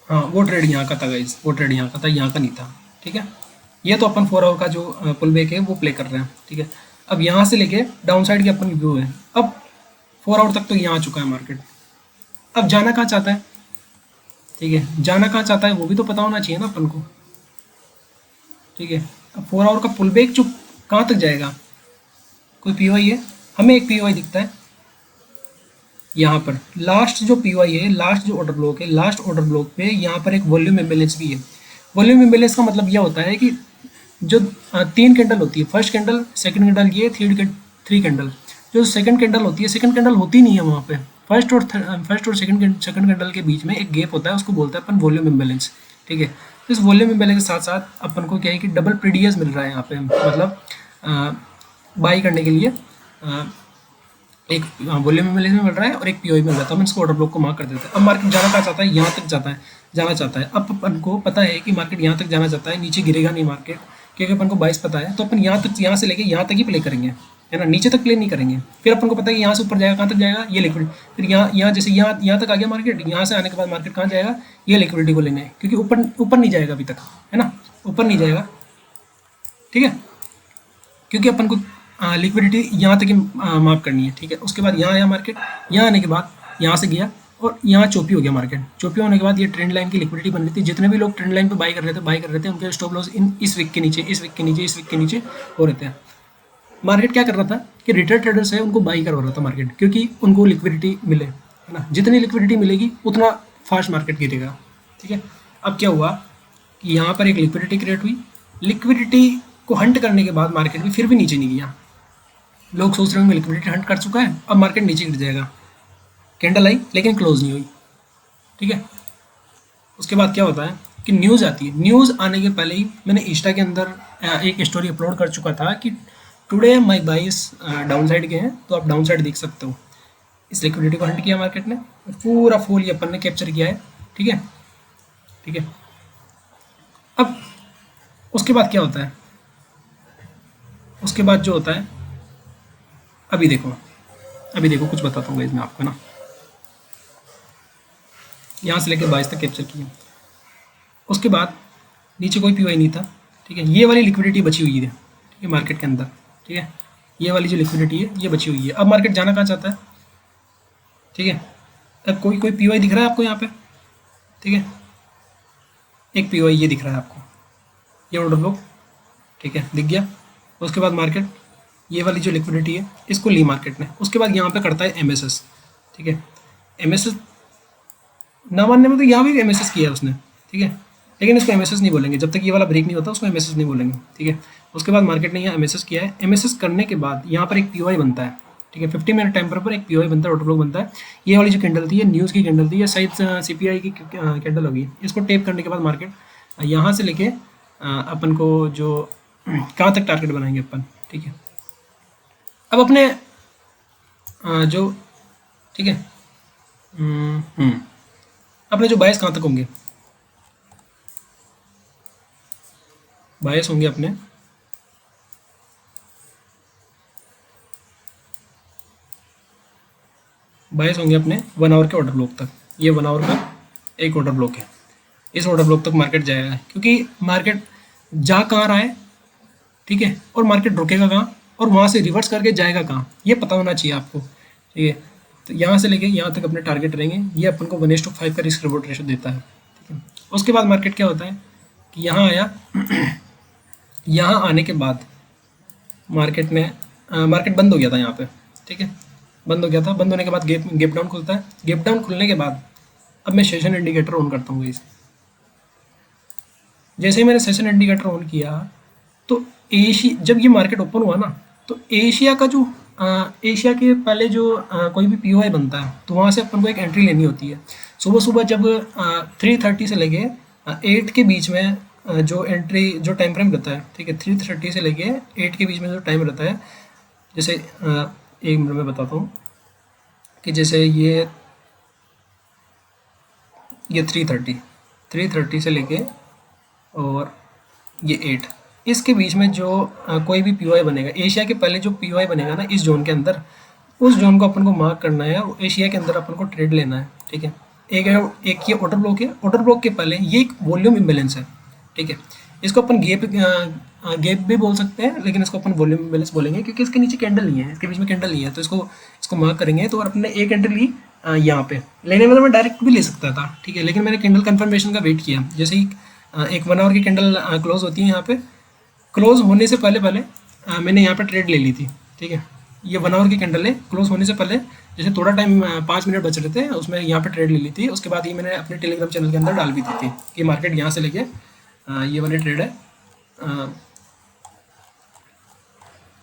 हाँ, वो ट्रेड यहाँ का था गाइस, वो ट्रेड यहाँ का था, यहाँ का नहीं था। ठीक है, ये तो अपन 4 आवर का जो पुल बैक है वो प्ले कर रहे हैं। ठीक है, अब यहाँ से लेके डाउन साइड की अपन व्यू है। अब 4 आवर तक तो यहाँ आ चुका है मार्केट, अब जाना कहाँ चाहता है? ठीक है, जाना कहाँ चाहता है वो भी तो पता होना चाहिए ना अपन को। ठीक है, अब 4 आवर का पुल बैक जो कहाँ तक जाएगा? कोई पीओआई है, हमें एक पीओआई दिखता है यहाँ पर। लास्ट जो पीओआई है, लास्ट जो ऑर्डर ब्लॉक है, लास्ट ऑर्डर ब्लॉक पे यहाँ पर एक वॉल्यूम इम्बेलेंस भी है। वॉल्यूम इम्बेलेंस का मतलब यह होता है कि जो 3 कैंडल होती है, फर्स्ट कैंडल, सेकंड कैंडल, ये थ्री कैंडल, जो सेकंड कैंडल होती है, सेकंड कैंडल होती नहीं है वहाँ पे, फर्स्ट और सेकंड कैंडल के बीच में एक गैप होता है, उसको बोलते हैं अपन वॉल्यूम इम्बेलेंस। ठीक है, तो इस वॉल्यूम इम्बेलेंस के साथ साथ अपन को क्या है कि डबल पीडीएस मिल रहा है यहाँ पे, मतलब बाई करने के लिए एक वॉल्यूम इम्बेलेंस में मिल रहा है और एक पीओई मिल रहा है, तो हम इसको ऑर्डर ब्लॉक को मार्क कर देते हैं। अब मार्केट जाना कहाँ चाहता है, यहाँ तक जाना चाहता है। अब अपन को पता है कि मार्केट यहाँ तक जाना चाहता है, नीचे गिरेगा नहीं मार्केट, क्योंकि अपन को 22 पता है, तो अपन यहाँ से लेके यहाँ तक ही प्ले करेंगे, है ना, नीचे तक प्ले नहीं करेंगे। फिर अपन को पता है कि यहाँ से ऊपर जाएगा, कहाँ तक जाएगा, ये लिक्विड, फिर यहाँ जैसे यहाँ तक आ गया मार्केट, यहाँ से आने के बाद मार्केट कहाँ जाएगा, ये लिक्विडिटी को लेने, क्योंकि ऊपर नहीं जाएगा अभी तक, है ना, ऊपर नहीं जाएगा। ठीक है, क्योंकि अपन को लिक्विडिटी यहाँ तक ही मार्क करनी है। ठीक है, उसके बाद यहाँ आया मार्केट, यहाँ आने के बाद यहाँ से गया और यहाँ चोपी हो गया मार्केट। चोपी होने के बाद ये ट्रेंड लाइन की लिक्विडिटी बन रही थी, जितने भी लोग ट्रेंड लाइन पे बाई कर रहे थे उनके स्टॉप लॉस इस वीक के नीचे, इस वीक के नीचे हो रहे थे। मार्केट क्या कर रहा था कि रिटेल ट्रेडर्स है उनको बाई करवा रहा था मार्केट, क्योंकि उनको लिक्विडिटी मिले, है ना, जितनी लिक्विडिटी मिलेगी उतना फास्ट मार्केट गिरेगा। ठीक है, अब क्या हुआ कि यहाँ पर एक लिक्विडिटी क्रिएट हुई, लिक्विडिटी को हंट करने के बाद मार्केट भी फिर भी नीचे नहीं गया। लोग सोच रहे होंगे लिक्विडिटी हंट कर चुका है, अब मार्केट नीचे गिर जाएगा। कैंडल आई लेकिन क्लोज नहीं हुई। ठीक है, उसके बाद क्या होता है कि न्यूज़ आती है। न्यूज़ आने के पहले ही मैंने इंस्टा के अंदर एक स्टोरी अपलोड कर चुका था कि टुडे माई बाइस डाउन साइड के हैं, तो आप डाउन साइड देख सकते हो। इस लिक्विडिटी को हंट किया मार्केट ने, पूरा फूल ये अपन ने कैप्चर किया है। ठीक है, ठीक है, अब उसके बाद क्या होता है, उसके बाद जो होता है, अभी देखो कुछ बताता हूँ इसमें आपको ना। यहाँ से लेकर 22 तक कैप्चर किया, उसके बाद नीचे कोई पीओआई नहीं था। ठीक है, ये वाली लिक्विडिटी बची हुई है, ठीक है, मार्केट के अंदर। ठीक है, ये वाली जो लिक्विडिटी है ये बची हुई है। अब मार्केट जाना कहाँ चाहता है, ठीक है, अब कोई पीओआई दिख रहा है आपको यहाँ पे, ठीक है, एक पीओआई ये दिख रहा है आपको, ये ऑर्डर ब्लॉक, ठीक है, दिख गया। उसके बाद मार्केट ये वाली जो लिक्विडिटी है इसको ली मार्केट ने, उसके बाद यहाँ पे करता है एमएसएस। ठीक है, एमएसएस ना मानने में तो यहाँ भी एमएसएस किया है उसने। ठीक है, लेकिन इसको एमएसएस नहीं बोलेंगे, जब तक ये वाला ब्रेक नहीं होता उसको एमएसएस नहीं बोलेंगे। ठीक है, उसके बाद मार्केट ने यहाँ एमएसएस किया है। एमएसएस करने के बाद यहाँ पर एक पीओआई बनता है। ठीक है, 50 मिनट टाइम पर एक पीओआई बनता है, ऑर्डर ब्लॉक बनता है। ये वाली जो कैंडल थी, ये न्यूज़ की कैंडल थी, ये शायद सीपीआई की कैंडल होगी। इसको टेप करने के बाद मार्केट यहाँ से लेके अपन को जो कहाँ तक टारगेट बनाएंगे अपन। ठीक है, अब अपने जो, ठीक है, अपने जो बायस कहाँ तक होंगे, बायस होंगे अपने बायस होंगे अपने 1 आवर के ऑर्डर ब्लॉक तक। ये 1 आवर का एक ऑर्डर ब्लॉक है, इस ऑर्डर ब्लॉक तक मार्केट जाएगा, क्योंकि मार्केट जा कहाँ रहा है, ठीक है, और मार्केट रुकेगा कहाँ और वहाँ से रिवर्स करके जाएगा कहाँ, ये पता होना चाहिए आपको। ठीक है, तो यहाँ से लेके यहाँ तक अपने टारगेट रहेंगे। ये अपन को 1:5 का रिस्क रिवॉर्ड रेशो देता है। ठीक है, उसके बाद मार्केट क्या होता है कि यहाँ आया यहाँ आने के बाद मार्केट बंद हो गया था यहाँ पे। ठीक है, बंद हो गया था, बंद होने के बाद गैप डाउन खुलता है। गैप डाउन खुलने के बाद अब मैं सेशन इंडिकेटर ऑन करता हूँ। जैसे ही मैंने सेशन इंडिकेटर ऑन किया तो जब ये मार्केट ओपन हुआ ना, तो एशिया का जो एशिया के पहले जो कोई भी पीओआई बनता है तो वहाँ से अपन को एक एंट्री लेनी होती है। सुबह सुबह जब 3:30 से लेके 8 के बीच में जो एंट्री जो टाइम फ्रेम रहता है, ठीक है, 3:30 से लेके 8 के बीच में जो टाइम रहता है, जैसे एक मिनट में बताता हूँ कि जैसे ये 3:30 से लेके और ये 8 इसके बीच में जो कोई भी पीओआई बनेगा, एशिया के पहले जो पीओआई बनेगा ना इस जोन के अंदर, उस जोन को अपन को मार्क करना है और एशिया के अंदर अपन को ट्रेड लेना है। ठीक है, एक ये ऑर्डर ब्लॉक है, ऑर्डर ब्लॉक के पहले ये एक वॉल्यूम इम्बेलेंस है। ठीक है, इसको अपन गैप भी बोल सकते हैं, लेकिन इसको अपन वॉल्यूम इम्बेलेंस बोलेंगे क्योंकि इसके नीचे कैंडल नहीं है, इसके बीच में कैंडल नहीं है, तो इसको मार्क करेंगे। तो अपने एक एंट्री ली यहाँ पे, लेने में तो मैं डायरेक्ट भी ले सकता था, ठीक है, लेकिन मैंने कैंडल कंफर्मेशन का वेट किया। जैसे ही एक 1 आवर की कैंडल क्लोज होती है, यहाँ पे क्लोज होने से पहले मैंने यहाँ पे ट्रेड ले ली थी। ठीक है, ये 1 आवर की कैंडल है, क्लोज होने से पहले जैसे थोड़ा टाइम 5 मिनट बच रहे थे, उसमें यहाँ पे ट्रेड ले ली थी। उसके बाद ये मैंने अपने टेलीग्राम चैनल के अंदर डाल भी दी थी कि मार्केट यहाँ से लेके ये वाली ट्रेड है,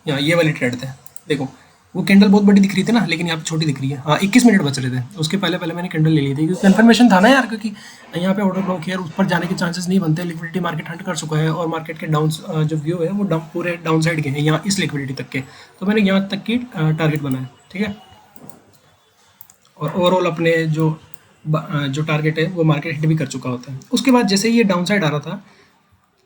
यहाँ ये वाली ट्रेड थे। देखो वो कैंडल बहुत बड़ी दिख रही थी ना, लेकिन यहाँ पे छोटी दिख रही है। हाँ 21 मिनट बच रहे थे, उसके पहले पहले मैंने कैंडल ले ली थी, क्योंकि कन्फर्मेशन था ना यार, क्योंकि यहाँ पे ऑर्डर ब्लॉक है, ऊपर जाने के चांसेस नहीं बनते। लिक्विडिटी मार्केट हंट कर चुका है और मार्केट के डाउन जो व्यू है वो पूरे डाउन साइड के हैं यहाँ इस लिक्विडिटी तक के। तो मैंने यहाँ तक की टारगेट बनाया, ठीक है। और ओवरऑल अपने जो टारगेट है वो मार्केट हिट भी कर चुका होता है। उसके बाद जैसे ये डाउन साइड आ रहा था,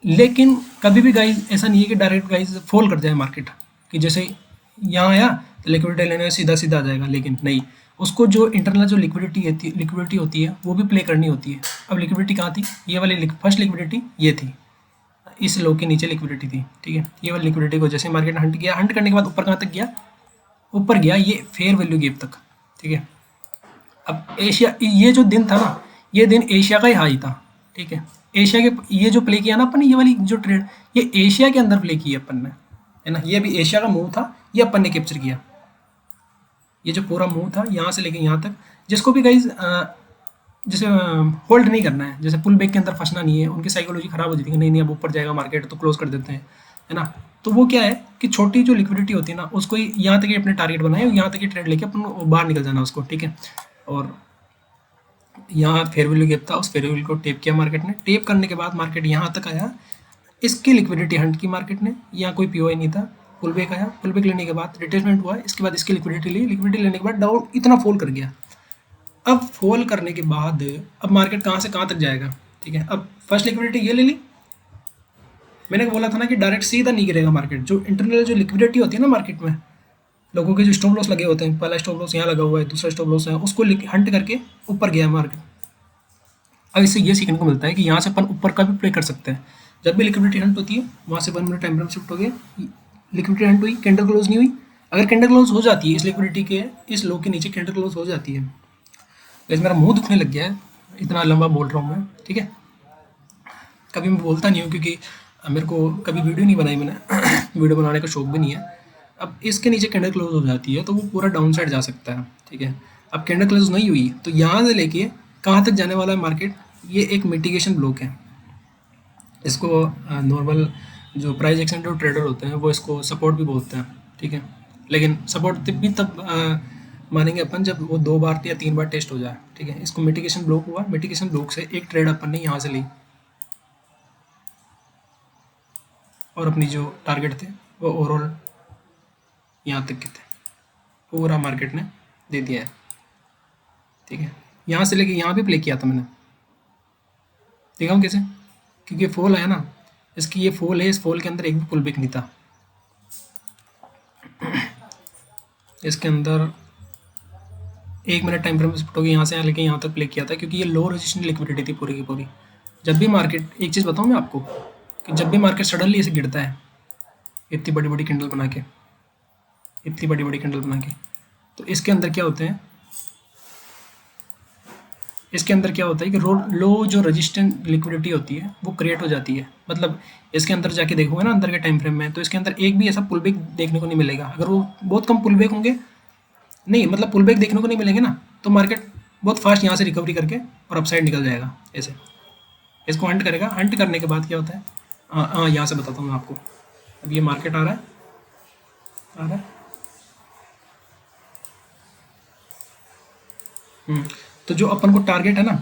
लेकिन कभी भी गाइज ऐसा नहीं है कि डायरेक्ट गाइज फॉल कर जाए मार्केट, कि जैसे यहाँ आया तो लिक्विडिटी लेने सीधा सीधा आ जाएगा, लेकिन नहीं, उसको जो इंटरनल जो लिक्विडिटी होती है वो भी प्ले करनी होती है। अब लिक्विडिटी कहाँ थी, ये वाली फर्स्ट लिक्विडिटी ये थी, इस लो के नीचे लिक्विडिटी थी, ठीक है। ये वाली लिक्विडिटी को जैसे मार्केट हंट किया, हंट करने के बाद ऊपर कहाँ तक गया, ऊपर गया ये फेयर वैल्यू गैप तक, ठीक है। अब एशिया, ये जो दिन था ना, ये दिन एशिया का ही हाई था, ठीक है। एशिया के ये जो प्ले किया ना अपन ने, ये वाली जो ट्रेड, ये एशिया के अंदर प्ले की अपन ने, है ना। ये भी एशिया का मूव था, ये अपन ने कैप्चर किया। ये जो पूरा मूव था यहाँ से लेके यहाँ तक, जिसको भी गाइज जैसे होल्ड नहीं करना है, जैसे पुल बैक के अंदर फंसना नहीं है, उनकी साइकोलॉजी खराब हो जाती है, नहीं नहीं अब ऊपर जाएगा मार्केट तो क्लोज कर देते हैं, है ना। तो वो क्या है कि छोटी जो लिक्विडिटी होती है ना, उसको यहाँ तक ही अपने टारगेट बनाए, यहाँ तक ही ट्रेड लेके अपन बाहर निकल जाना उसको, ठीक है। और यहाँ फेयर वैल्यू गैप था, उस फेयर वैल्यू को टेप किया मार्केट ने। टेप करने के बाद मार्केट यहाँ तक आया, इसकी लिक्विडिटी हंट की मार्केट ने, यहाँ कोई पीओआई नहीं था। पुल बैक आया, पुल बैक लेने के बाद रिट्रेसमेंट हुआ, इसके बाद इसकी लिक्विडिटी ली, लिक्विडिटी लेने के बाद डाउन इतना फॉल कर गया। अब फॉल करने के बाद अब मार्केट कहाँ से कहाँ तक जाएगा, ठीक है। अब फर्स्ट लिक्विडिटी ये ले ली, मैंने बोला था ना कि डायरेक्ट सीधा नहीं गिरेगा मार्केट। जो इंटरनल जो लिक्विडिटी होती है ना मार्केट में, लोगों के जो स्टॉप लॉस लगे होते हैं, पहला स्टॉप लॉस यहाँ लगा हुआ है, दूसरा स्टॉप लॉस है, उसको हंट करके ऊपर गया मार्केट। अब इससे ये सीखने को मिलता है कि यहाँ से अपन ऊपर का भी प्ले कर सकते हैं। जब भी लिक्विडिटी हंट होती है, वहाँ से 1 मिनट टाइम फ्रेम शिफ्ट हो गया, लिक्विडिटी हंट हुई, कैंडल क्लोज नहीं हुई। अगर कैंडल क्लोज हो जाती है इस लिक्विडिटी के, इस लो के नीचे कैंडल क्लोज हो जाती है, वैसे मेरा मुंह दुखने लग गया है, इतना लंबा बोल रहा हूँ मैं, ठीक है। कभी मैं बोलता नहीं हूँ, क्योंकि मेरे को कभी वीडियो नहीं बनाई मैंने वीडियो बनाने का शौक भी नहीं है। अब इसके नीचे कैंडल क्लोज हो जाती है तो वो पूरा डाउन साइड जा सकता है, ठीक है। अब कैंडल क्लोज नहीं हुई तो यहाँ से लेके कहाँ तक जाने वाला है मार्केट, ये एक मिटिगेशन ब्लॉक है। इसको नॉर्मल जो प्राइस एक्शन जो ट्रेडर होते हैं वो इसको सपोर्ट भी बोलते हैं, ठीक है। लेकिन सपोर्ट भी तब मानेंगे अपन जब वो 2 बार या 3 बार टेस्ट हो जाए, ठीक है। इसको मिटिगेशन ब्लॉक हुआ, मिटिगेशन ब्लॉक से एक ट्रेड अपन ने यहाँ से ली और अपनी जो टारगेट थे वो ओवरऑल यहाँ तक के थे, पूरा मार्केट ने दे दिया है, ठीक है। यहाँ से लेके यहाँ भी प्ले किया था मैंने, देखा हूँ कैसे, क्योंकि फॉल आया ना, इसकी ये फॉल है, इस फॉल के अंदर एक भी पुल बैक नहीं था। इसके अंदर 1 मिनट टाइम फ्रेम शिफ्ट हो गया, यहाँ से लेके यहाँ तक प्ले किया था, क्योंकि ये लो रेजिस्टेंस लिक्विडिटी थी पूरी की पूरी। जब भी मार्केट, एक चीज़ बताऊँ मैं आपको, कि जब भी मार्केट सडनली ऐसे गिरता है, इतनी बड़ी बड़ी कैंडल बना के, इतनी बड़ी बड़ी कैंडल बना के, तो इसके अंदर क्या होते हैं, इसके अंदर क्या होता है कि लो जो रेजिस्टेंट लिक्विडिटी होती है वो क्रिएट हो जाती है। मतलब इसके अंदर जाके देखोगे ना अंदर के टाइम फ्रेम में, तो इसके अंदर एक भी ऐसा पुल बैक देखने को नहीं मिलेगा। अगर वो बहुत कम पुल बैक होंगे, नहीं मतलब पुल बैक देखने को नहीं मिलेंगे ना, तो मार्केट बहुत फास्ट यहाँ से रिकवरी करके और अपसाइड निकल जाएगा ऐसे। इसको हंट करेगा, हंट करने के बाद क्या होता है, हाँ यहाँ से बताता हूँ मैं आपको। अब ये मार्केट आ रहा है, आ रहा है, तो जो अपन को टारगेट है ना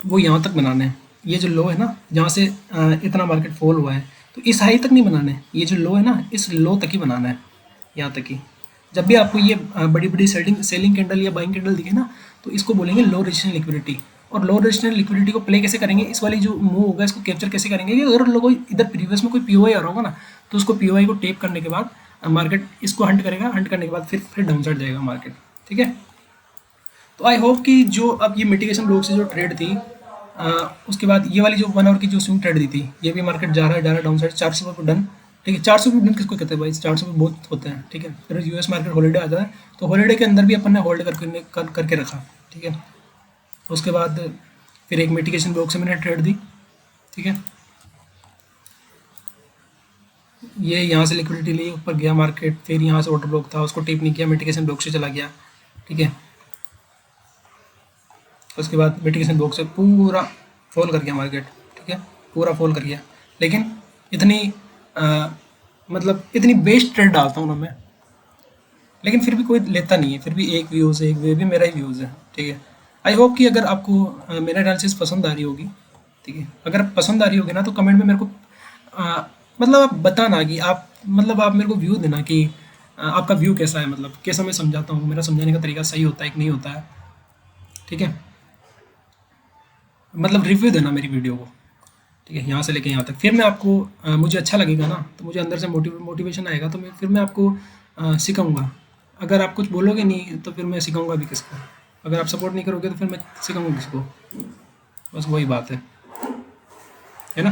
वो यहाँ तक बनाना है। ये जो लो है ना, जहाँ से इतना मार्केट फॉल हुआ है, तो इस हाई तक नहीं बनाना है, ये जो लो है ना इस लो तक ही बनाना है, यहाँ तक ही। जब भी आपको ये बड़ी बड़ी सेलिंग कैंडल या बाइंग कैंडल दिखे ना, तो इसको बोलेंगे लो रेजिस्टेंस लिक्विडिटी। और लो रेजिस्टेंस लिक्विडिटी को प्ले कैसे करेंगे, इस वाली जो मूव होगा इसको कैप्चर कैसे करेंगे, कि अगर लोगों इधर प्रीवियस में कोई पीओआई आ रहा होगा ना, तो उसको पीओआई को टेप करने के बाद मार्केट इसको हंट करेगा, हंट करने के बाद फिर डाउन साइड जाएगा मार्केट, ठीक है। तो आई होप कि जो अब ये मिटिगेशन ब्लॉक से जो ट्रेड थी, उसके बाद ये वाली जो 1 आवर की जो स्विंग ट्रेड दी थी, ये भी मार्केट जा रहा है डाउन साइड 400 पर डन, ठीक है। 400 पर डन किसको कहते हैं भाई, 400 पर बहुत होते हैं, ठीक है। फिर यूएस मार्केट हॉलीडे आता है, तो हॉलीडे के अंदर भी अपन ने होल्ड करके रखा, ठीक है। उसके बाद फिर एक मिटिगेशन ब्लॉक से मैंने ट्रेड दी, ठीक है। ये यहाँ से लिक्विडिटी ली, ऊपर गया मार्केट, फिर यहाँ से ऑर्डर ब्लॉक था, उसको टिप नहीं किया, मिटिगेशन ब्लॉक से चला गया, ठीक है। उसके बाद मिटिगेशन ब्लॉक से पूरा फॉल कर गया मार्केट, ठीक है, पूरा फॉल कर गया। लेकिन इतनी मतलब इतनी बेस्ट ट्रेड डालता हूँ ना मैं, लेकिन फिर भी कोई लेता नहीं है, फिर भी एक व्यूज़ है, एक वे भी मेरा ही व्यूज़ है, ठीक है। आई होप कि अगर आपको मेरा एनालिसिस पसंद आ रही होगी, ठीक है, अगर पसंद आ रही होगी ना तो कमेंट में मेरे को मतलब आप बताना कि आप मतलब आप मेरे को व्यू देना कि आपका व्यू कैसा है, मतलब कैसा मैं समझाता हूँ, मेरा समझाने का तरीका सही होता है कि नहीं होता है, ठीक है। मतलब रिव्यू देना मेरी वीडियो को, ठीक है, यहाँ से लेके यहाँ तक। फिर मैं आपको मुझे अच्छा लगेगा ना, तो मुझे अंदर से मोटिवेशन आएगा, तो मैं आपको सिखाऊंगा। अगर आप कुछ बोलोगे नहीं तो फिर मैं सिखाऊंगा भी किसको, अगर आप सपोर्ट नहीं करोगे तो फिर मैं सिखाऊंगा किसको, बस वही बात है ना।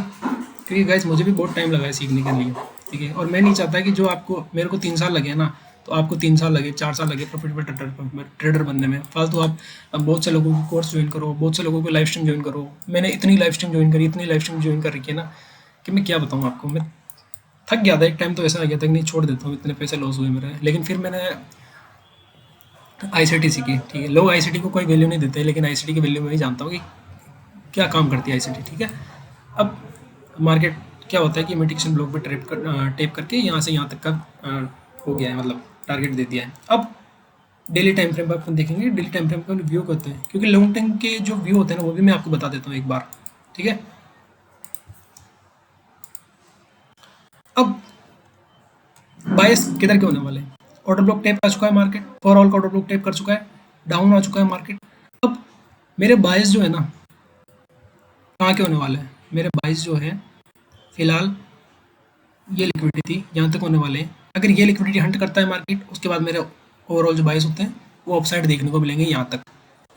क्योंकि गाइस मुझे भी बहुत टाइम लगा है सीखने के लिए, ठीक है, और मैं नहीं चाहता कि जो आपको मेरे को 3 साल लगे ना, तो आपको 3 साल लगे, 4 साल लगे प्रॉफिटेबल ट्रेडर बनने में। फालतू आप बहुत से लोगों को कोर्स ज्वाइन करो, बहुत से लोगों को लाइव स्ट्रीम ज्वाइन करो। मैंने इतनी लाइव स्ट्रीम ज्वाइन करी, इतनी लाइव स्ट्रीम ज्वाइन कर रखी है ना कि मैं क्या बताऊँ आपको। मैं थक गया था, एक टाइम तो ऐसा आ गया था कि नहीं छोड़ देता हूँ, इतने पैसे लॉस हुए मेरे। लेकिन फिर मैंने आईसीटी सीखी, ठीक है। लोग आईसीटी को कोई वैल्यू नहीं देते, लेकिन आईसीटी की वैल्यू मैं ही जानता हूँ कि क्या काम करती है आईसीटी, ठीक है। अब मार्केट क्या होता है कि मिटिगेशन ब्लॉक पे टेप करके यहाँ से यहाँ तक का हो गया है, मतलब टारगेट दे दिया है। अब डेली टाइम फ्रेम पर अपन देखेंगे, डेली टाइम फ्रेम पर व्यू होते हैं, क्योंकि लॉन्ग टाइम के जो व्यू होते हैं ना वो भी मैं आपको बता देता हूँ एक बार, ठीक है। अब बायस किधर के होने वाले हैं, ऑर्डर ब्लॉक टेप कर चुका है मार्केट, ओवरऑल का ऑर्डर ब्लॉक टेप कर चुका है, डाउन आ चुका है मार्केट। अब मेरे बायस जो है ना कहाँ के होने वाले हैं, मेरे बायस जो है फिलहाल ये लिक्विडिटी थी, यहाँ तक होने वाले हैं। अगर ये लिक्विडिटी हंट करता है मार्केट, उसके बाद मेरे ओवरऑल जो बायस होते हैं वो अपसाइड देखने को मिलेंगे यहाँ तक।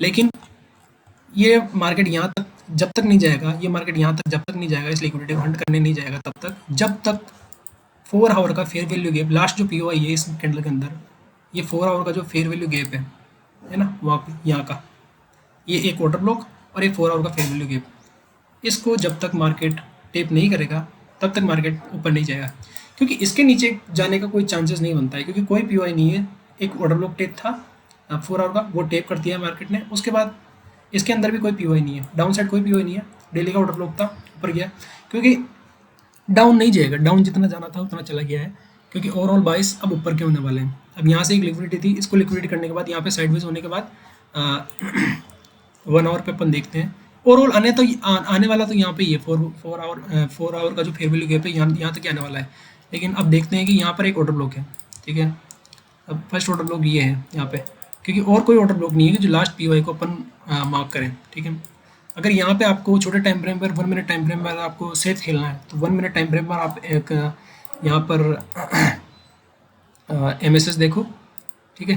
लेकिन ये मार्केट यहाँ तक जब तक नहीं जाएगा, ये मार्केट यहाँ तक जब तक नहीं जाएगा, इस लिक्विडिटी को हंट करने नहीं जाएगा तब तक, जब तक 4 आवर का फेयर वैल्यू गैप, लास्ट जो पी ओ आई है इस कैंडल के अंदर, ये 4 आवर का जो फेयर वैल्यू गैप है ना, वहाँ पे यहाँ का ये एक ऑर्डर ब्लॉक और एक 4 आवर का फेयर वैल्यू गैप, इसको जब तक मार्केट टेप नहीं करेगा तब तक मार्केट ऊपर नहीं जाएगा, क्योंकि इसके नीचे जाने का कोई चांसेस नहीं बनता है, क्योंकि कोई पीओआई नहीं है। एक ऑर्डर ब्लॉक टेप था 4 आवर का, वो टेप कर दिया है मार्केट ने, उसके बाद इसके अंदर भी कोई पीओआई नहीं है, डाउन साइड कोई पीओआई नहीं है। डेली का ऑर्डर ब्लॉक था, ऊपर गया, क्योंकि डाउन नहीं जाएगा, डाउन जितना जाना था उतना चला गया है, क्योंकि ओवरऑल बाइस अब ऊपर के होने वाले हैं। अब यहाँ से एक लिक्विडिटी थी, इसको लिक्विडिटी करने के बाद यहाँ पे साइडवेज होने के बाद 1 आवर पे अपन देखते हैं ओवरऑल आने वाला तो यहाँ पे ही है, 4 आवर का जो फेयर वैल्यू गैप है यहाँ तक आने वाला है। लेकिन अब देखते हैं कि यहाँ पर एक ऑर्डर ब्लॉक है, ठीक है। अब फर्स्ट ऑर्डर ब्लॉक ये है यहाँ पे, क्योंकि और कोई ऑर्डर ब्लॉक नहीं है कि जो लास्ट पीओआई को अपन मार्क करें, ठीक है। अगर यहाँ पे आपको छोटे टाइम फ्रेम पर 1 मिनट टाइम फ्रेम पर आपको सेफ खेलना है, तो 1 मिनट टाइम फ्रेम पर आप एक यहाँ पर एम एस एस देखो, ठीक है।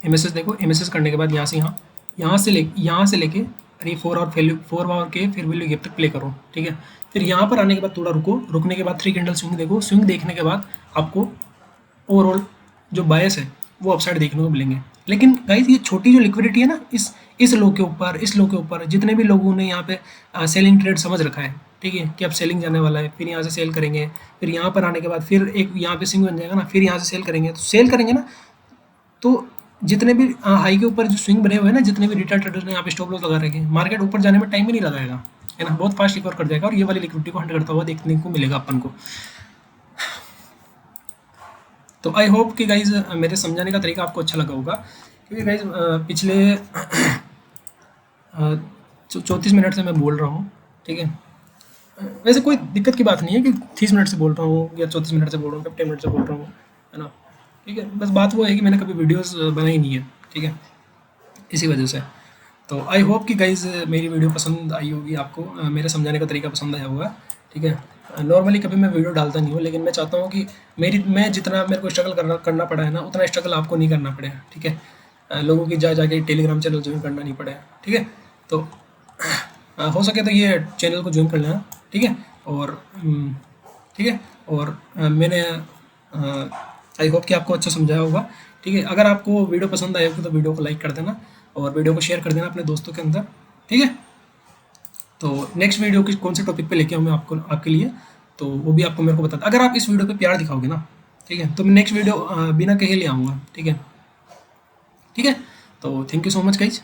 एम एस एस देखो, एम एस एस करने के बाद यहाँ से लेके और ये 4 आवर के फिर वैल्यू गैप तक प्ले करो, ठीक है। फिर यहाँ पर आने के बाद थोड़ा रुको, रुकने के बाद 3 कैंडल स्विंग देखो, स्विंग देखने के बाद आपको ओवरऑल जो बायस है वो अपसाइड देखने को मिलेंगे। लेकिन गाइस ये छोटी जो लिक्विडिटी है ना, इस लो के ऊपर, इस लो के ऊपर जितने भी लोगों ने यहाँ पे सेलिंग ट्रेड समझ रखा है, ठीक है, कि अब सेलिंग जाने वाला है, फिर यहाँ से सेल करेंगे, फिर यहाँ पर आने के बाद फिर एक यहाँ पे स्विंग बन जाएगा ना, फिर यहाँ से सेल करेंगे, तो सेल करेंगे ना, तो जितने भी हाई के ऊपर जो स्विंग बने हुए हैं ना, जितने भी रिटेल ट्रेडर्स ने यहाँ पे स्टॉप लॉस लगा रखे हैं, मार्केट ऊपर जाने में टाइम ही नहीं लगाएगा, है ना, बहुत फास्ट रिकवर कर जाएगा और ये वाली लिक्विडिटी को हंट करता हुआ देखने को मिलेगा अपन को। तो आई होप कि गाइज मेरे समझाने का तरीका आपको अच्छा लगा होगा, क्योंकि गाइज पिछले 34 मिनट से मैं बोल रहा हूँ, ठीक है। वैसे कोई दिक्कत की बात नहीं है कि 30 मिनट से बोल रहा हूँ या 34 मिनट से बोल रहा हूँ, 50 मिनट से बोल रहा हूँ, है ना, ठीक है। बस बात वो है कि मैंने कभी वीडियोस बनाई नहीं है, ठीक है, इसी वजह से। तो आई होप कि गाइज मेरी वीडियो पसंद आई होगी आपको, मेरे समझाने का तरीका पसंद आया होगा, ठीक है। नॉर्मली कभी मैं वीडियो डालता नहीं हूँ, लेकिन मैं चाहता हूँ कि मैं जितना मेरे को स्ट्रगल करना पड़ा है ना, उतना स्ट्रगल आपको नहीं करना पड़े, ठीक है। लोगों की जाके टेलीग्राम चैनल ज्वाइन करना नहीं पड़े, ठीक है। तो हो सके तो ये चैनल को ज्वाइन कर लेना, ठीक है। और ठीक है, और मैंने आई होप कि आपको अच्छा समझाया होगा, ठीक है। अगर आपको वीडियो पसंद आए होगी तो वीडियो को लाइक कर देना और वीडियो को शेयर कर देना अपने दोस्तों के अंदर, ठीक है। तो नेक्स्ट वीडियो की कौन से टॉपिक पे लेके आऊँ मैं आपके लिए, तो वो भी आपको मेरे को बता, अगर आप इस वीडियो पे प्यार दिखाओगे ना, ठीक है, तो मैं नेक्स्ट वीडियो बिना कहे ले आऊँगा, ठीक है। ठीक है, तो thank you so much guys.